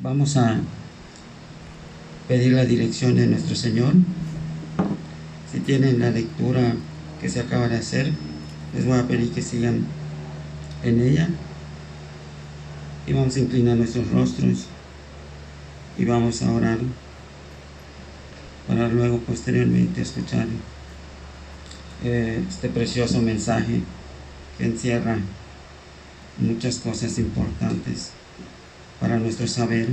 Vamos a pedir la dirección de nuestro Señor. Si tienen la lectura que se acaba de hacer, les voy a pedir que sigan en ella. Y vamos a inclinar nuestros rostros y vamos a orar para luego posteriormente escuchar este precioso mensaje que encierra muchas cosas importantes para nuestro saber.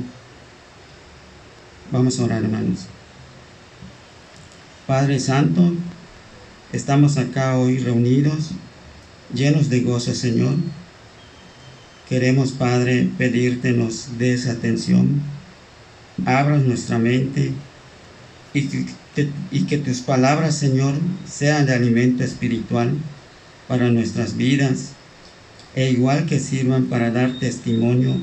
Vamos a orar, hermanos. Padre Santo, estamos acá hoy reunidos, llenos de gozo, Señor. Queremos, Padre, pedirte nos des atención, abras nuestra mente y que tus palabras, Señor, sean de alimento espiritual para nuestras vidas, e igual que sirvan para dar testimonio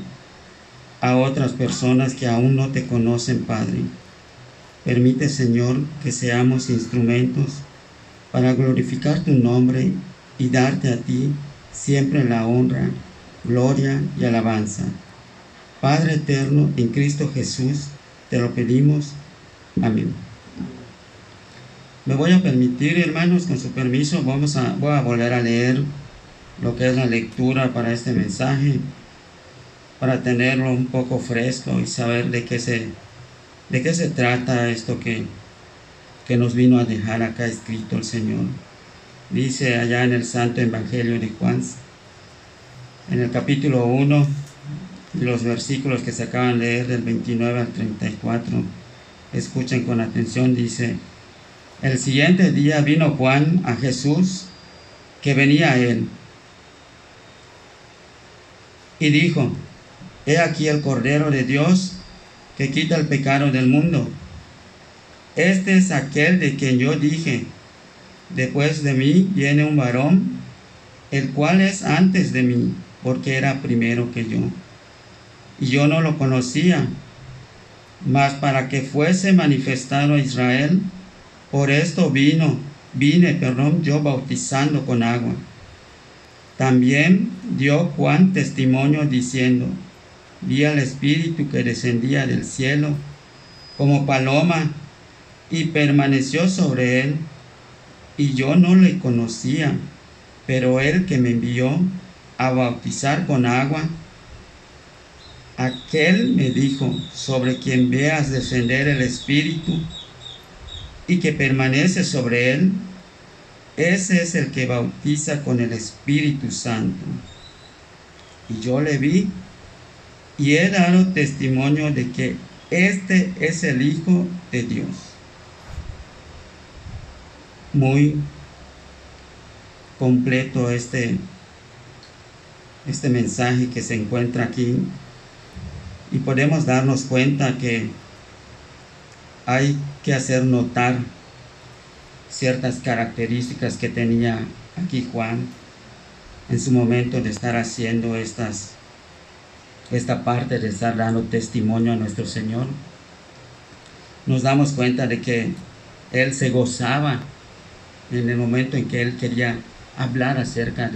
a otras personas que aún no te conocen, Padre. Permite, Señor, que seamos instrumentos para glorificar tu nombre y darte a ti siempre la honra, gloria y alabanza. Padre eterno, en Cristo Jesús, te lo pedimos. Amén. Me voy a permitir, hermanos, con su permiso, voy a volver a leer lo que es la lectura para este mensaje, para tenerlo un poco fresco y saber de qué se trata esto que nos vino a dejar acá escrito el Señor. Dice allá en el Santo Evangelio de Juan, en el capítulo 1, los versículos que se acaban de leer del 29 al 34, escuchen con atención. Dice: el siguiente día vino Juan a Jesús, que venía a él, y dijo: he aquí el Cordero de Dios que quita el pecado del mundo. Este es aquel de quien yo dije: después de mí viene un varón, el cual es antes de mí, porque era primero que yo. Y yo no lo conocía, mas para que fuese manifestado a Israel, por esto vine yo bautizando con agua. También dio Juan testimonio diciendo: vi al Espíritu que descendía del cielo como paloma y permaneció sobre él, y yo no le conocía, pero él que me envió a bautizar con agua, aquel me dijo: sobre quien veas descender el Espíritu y que permanece sobre él, ese es el que bautiza con el Espíritu Santo. Y yo le vi y he dado testimonio de que este es el Hijo de Dios. Muy completo este mensaje que se encuentra aquí, y podemos darnos cuenta que hay que hacer notar ciertas características que tenía aquí Juan en su momento de estar haciendo esta parte de estar dando testimonio a nuestro Señor. Nos damos cuenta de que él se gozaba en el momento en que él quería hablar acerca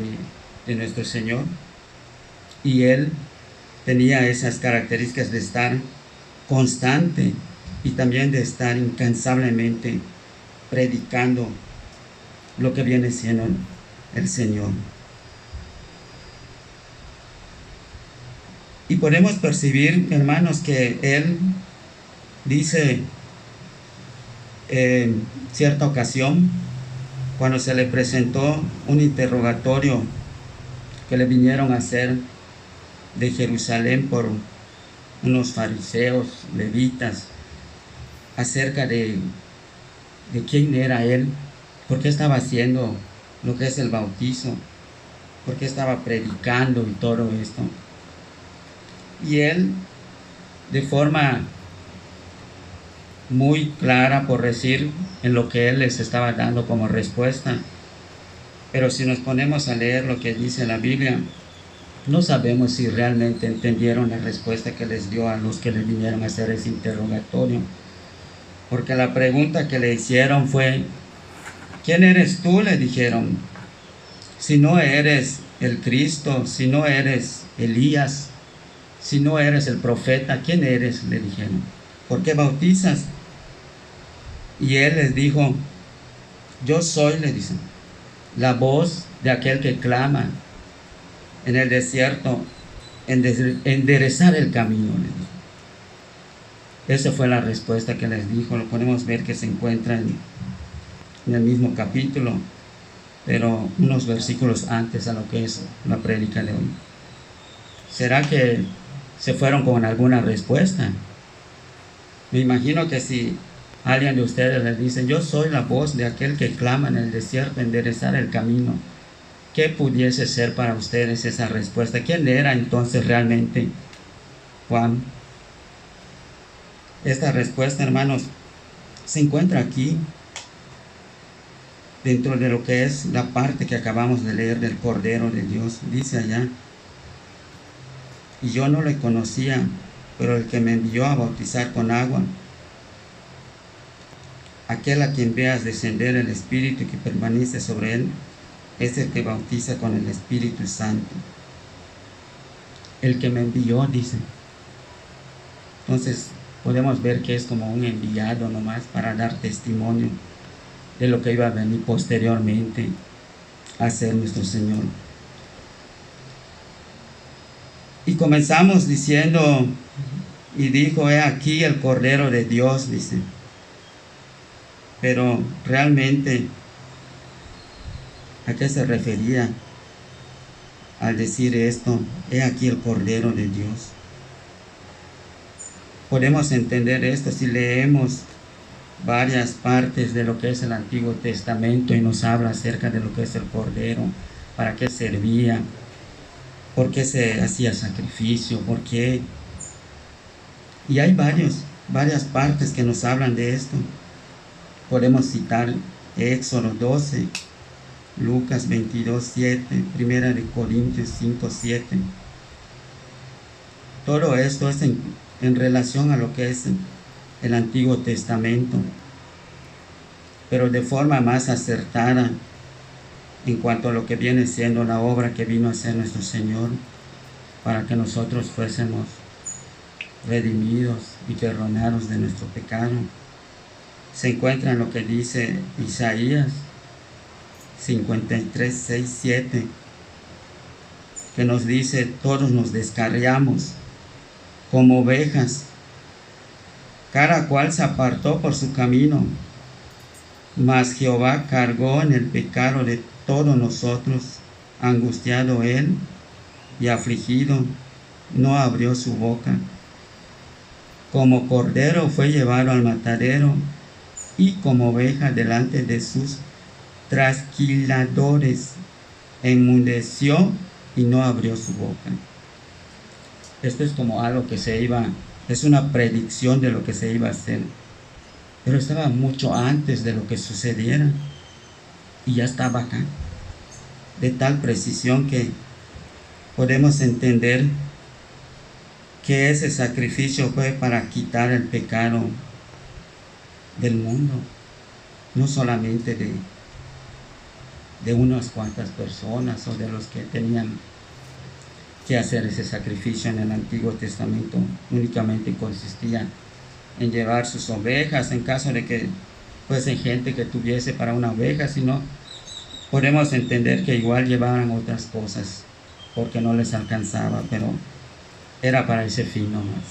de nuestro Señor, y él tenía esas características de estar constante y también de estar incansablemente predicando lo que viene siendo el Señor. Y podemos percibir, hermanos, que él dice en cierta ocasión, cuando se le presentó un interrogatorio que le vinieron a hacer de Jerusalén por unos fariseos, levitas, acerca de quién era él, por qué estaba haciendo lo que es el bautizo, por qué estaba predicando y todo esto. Y él, de forma muy clara, por decir, en lo que él les estaba dando como respuesta, pero si nos ponemos a leer lo que dice la Biblia, no sabemos si realmente entendieron la respuesta que les dio a los que le vinieron a hacer ese interrogatorio, porque la pregunta que le hicieron fue: ¿quién eres tú?, le dijeron. Si no eres el Cristo, si no eres Elías, Si no eres el profeta, ¿quién eres?, le dijeron. ¿Por qué bautizas? Y él les dijo, yo soy, le dicen, la voz de aquel que clama en el desierto, enderezar el camino, le dijo. Esa fue la respuesta que les dijo. Lo podemos ver que se encuentra en el mismo capítulo, pero unos versículos antes a lo que es la prédica de hoy. ¿Será que se fueron con alguna respuesta? Me imagino que si alguien de ustedes les dice, yo soy la voz de aquel que clama en el desierto, enderezar el camino, ¿qué pudiese ser para ustedes esa respuesta? ¿Quién era entonces realmente Juan? Esta respuesta, hermanos, se encuentra aquí, dentro de lo que es la parte que acabamos de leer del Cordero de Dios. Dice allá, y yo no le conocía, pero el que me envió a bautizar con agua, aquel a quien veas descender el Espíritu que permanece sobre él, es el que bautiza con el Espíritu Santo. El que me envió, dice. Entonces podemos ver que es como un enviado nomás para dar testimonio de lo que iba a venir posteriormente a ser nuestro Señor. Y comenzamos diciendo, y dijo, he aquí el Cordero de Dios, dice. Pero realmente, ¿a qué se refería al decir esto? He aquí el Cordero de Dios. Podemos entender esto si leemos varias partes de lo que es el Antiguo Testamento y nos habla acerca de lo que es el Cordero, para qué servía, por qué se hacía sacrificio, por qué. Y hay varias partes que nos hablan de esto. Podemos citar Éxodo 12, Lucas 22:7, Primera de Corintios 5:7. Todo esto es en relación a lo que es el Antiguo Testamento, pero de forma más acertada en cuanto a lo que viene siendo la obra que vino a hacer nuestro Señor para que nosotros fuésemos redimidos y perdonados de nuestro pecado. Se encuentra en lo que dice Isaías 53:6-7, que nos dice, todos nos descarriamos como ovejas, cada cual se apartó por su camino, mas Jehová cargó en el pecado de todos nosotros, angustiado él y afligido, no abrió su boca. Como cordero fue llevado al matadero, y como oveja delante de sus trasquiladores, enmudeció y no abrió su boca. Esto es como algo que es una predicción de lo que se iba a hacer, pero estaba mucho antes de lo que sucediera y ya estaba acá, de tal precisión que podemos entender que ese sacrificio fue para quitar el pecado del mundo, no solamente de unas cuantas personas o de los que tenían que hacer ese sacrificio. En el Antiguo Testamento únicamente consistía en llevar sus ovejas, en caso de que fuese gente que tuviese para una oveja, sino podemos entender que igual llevaban otras cosas porque no les alcanzaba, pero era para ese fin nomás.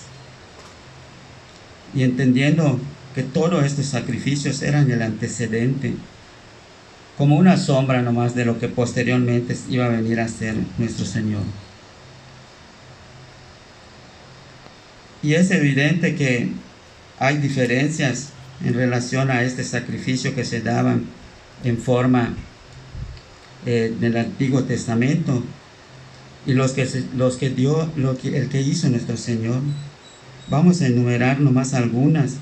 Y entendiendo que todos estos sacrificios eran el antecedente, como una sombra nomás de lo que posteriormente iba a venir a ser nuestro Señor. Y es evidente que hay diferencias en relación a este sacrificio que se daban en forma del Antiguo Testamento y el que hizo nuestro Señor. Vamos a enumerar nomás algunas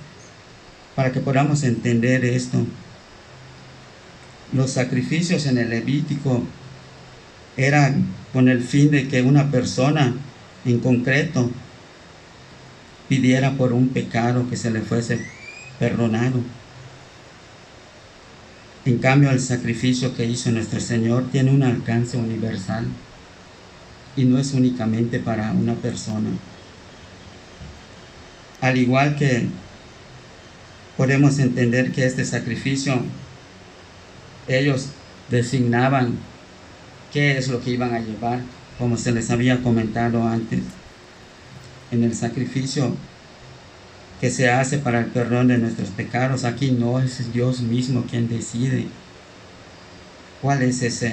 para que podamos entender esto. Los sacrificios en el Levítico eran con el fin de que una persona en concreto pidiera por un pecado que se le fuese perdonado. En cambio, el sacrificio que hizo nuestro Señor tiene un alcance universal y no es únicamente para una persona, al igual que podemos entender que este sacrificio, ellos designaban qué es lo que iban a llevar, como se les había comentado antes. En el sacrificio que se hace para el perdón de nuestros pecados, aquí no es Dios mismo quien decide cuál es esa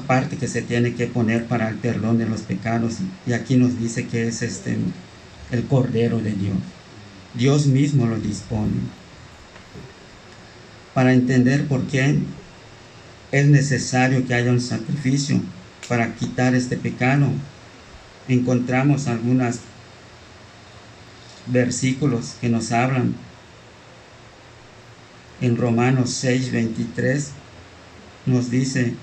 parte que se tiene que poner para el perdón de los pecados. Y aquí nos dice que es el Cordero de Dios. Dios mismo lo dispone. Para entender por qué es necesario que haya un sacrificio para quitar este pecado, encontramos algunos versículos que nos hablan. En Romanos 6:23 nos dice: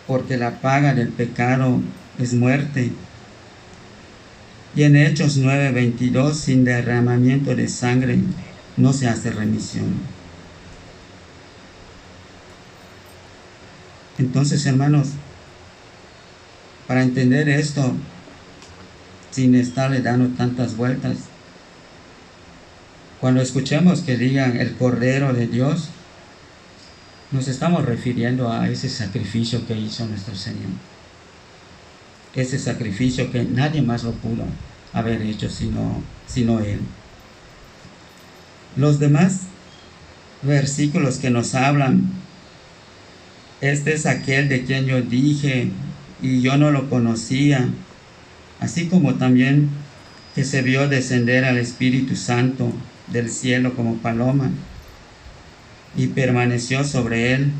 porque la paga del pecado es muerte. Y en Hechos 9:22, sin derramamiento de sangre no se hace remisión. Entonces, hermanos, para entender esto, sin estarle dando tantas vueltas, cuando escuchemos que digan el Cordero de Dios, nos estamos refiriendo a ese sacrificio que hizo nuestro Señor. Ese sacrificio que nadie más lo pudo haber hecho sino Él. Los demás versículos que nos hablan: este es aquel de quien yo dije y yo no lo conocía, así como también que se vio descender al Espíritu Santo del cielo como paloma y permaneció sobre él.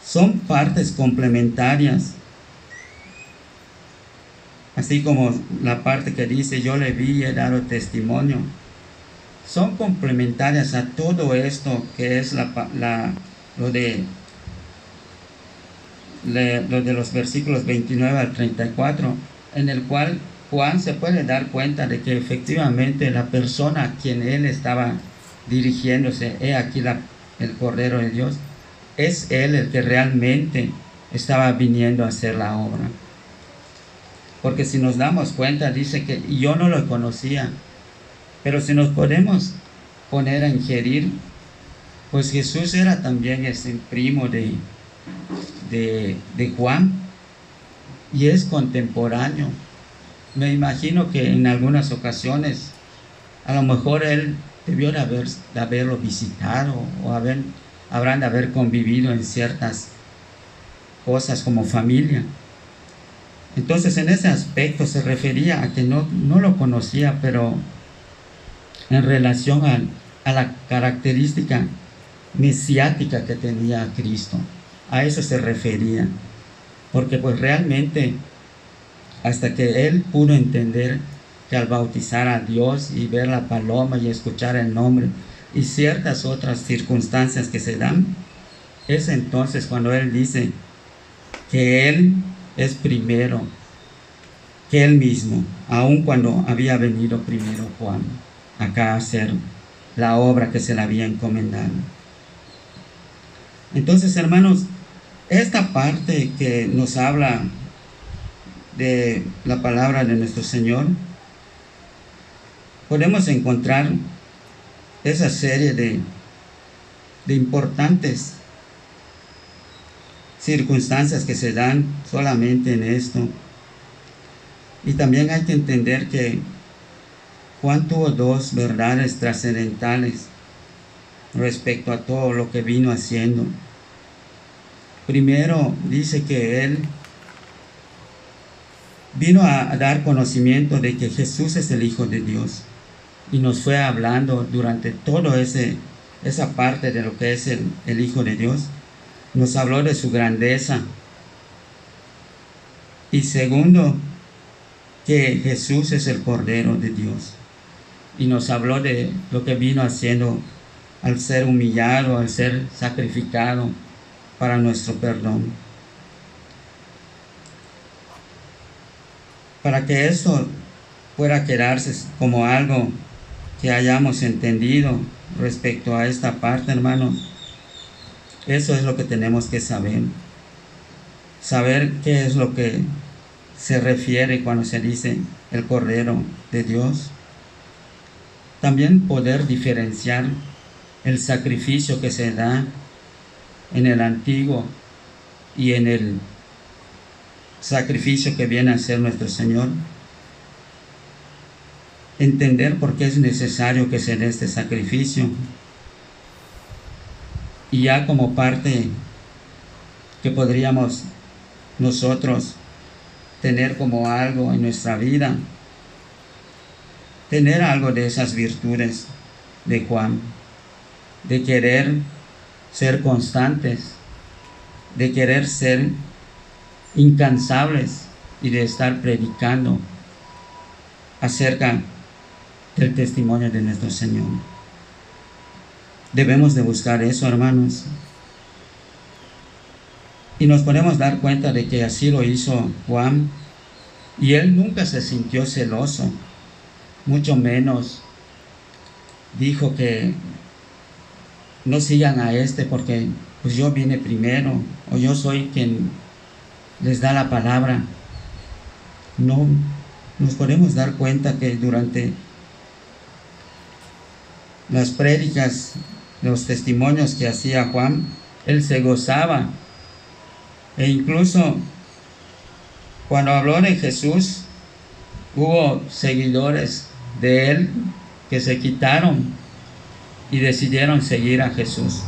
Son partes complementarias, así como la parte que dice yo le vi y he dado testimonio. Son complementarias a todo esto que es lo de los versículos 29 al 34, en el cual Juan se puede dar cuenta de que efectivamente la persona a quien él estaba dirigiéndose, he aquí el Cordero de Dios, es él el que realmente estaba viniendo a hacer la obra. Porque si nos damos cuenta, dice que yo no lo conocía, pero si nos podemos poner a ingerir, pues Jesús era también primo de Juan y es contemporáneo. Me imagino que en algunas ocasiones a lo mejor él debió de haberlo visitado o habrán de haber convivido en ciertas cosas como familia. Entonces en ese aspecto se refería a que no lo conocía, pero en relación a la característica mesiática que tenía Cristo, a eso se refería. Porque pues realmente hasta que él pudo entender que al bautizar a Dios y ver la paloma y escuchar el nombre y ciertas otras circunstancias que se dan, es entonces cuando él dice que él es primero que él mismo, aun cuando había venido primero Juan acá a hacer la obra que se le había encomendado. Entonces, hermanos, esta parte que nos habla de la palabra de nuestro Señor, podemos encontrar esa serie de importantes circunstancias que se dan solamente en esto. Y también hay que entender que Juan tuvo dos verdades trascendentales respecto a todo lo que vino haciendo. Primero, dice que él vino a dar conocimiento de que Jesús es el Hijo de Dios, y nos fue hablando durante toda esa parte de lo que es el Hijo de Dios. Nos habló de su grandeza. Y segundo, que Jesús es el Cordero de Dios, y nos habló de lo que vino haciendo al ser humillado, al ser sacrificado para nuestro perdón. Para que esto pueda quedarse como algo que hayamos entendido respecto a esta parte, hermanos, eso es lo que tenemos que saber. saber qué es lo que se refiere cuando se dice el Cordero de Dios. También poder diferenciar el sacrificio que se da en el antiguo y en el sacrificio que viene a ser nuestro Señor. Entender por qué es necesario que se dé este sacrificio. Y ya como parte que podríamos nosotros tener como algo en nuestra vida, tener algo de esas virtudes de Juan, de querer ser constantes, de querer ser incansables y de estar predicando acerca del testimonio de nuestro Señor. Debemos de buscar eso, hermanos. Y nos podemos dar cuenta de que así lo hizo Juan, y él nunca se sintió celoso, mucho menos dijo que no sigan a porque pues yo vine primero, o yo soy quien les da la palabra. No, nos podemos dar cuenta que durante las prédicas, los testimonios que hacía Juan, él se gozaba. E incluso cuando habló de Jesús, hubo seguidores de él que se quitaron y decidieron seguir a Jesús.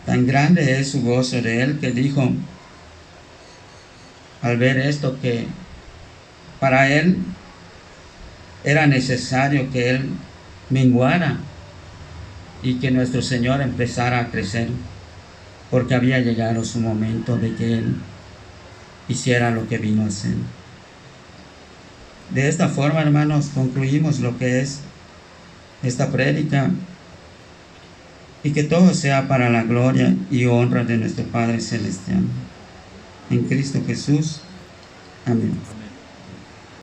Tan grande es su gozo de él que dijo, al ver esto, que para él era necesario que él menguara y que nuestro Señor empezara a crecer, porque había llegado su momento de que él hiciera lo que vino a hacer. De esta forma, hermanos, concluimos lo que es esta prédica, y que todo sea para la gloria y honra de nuestro Padre Celestial. En Cristo Jesús. Amén.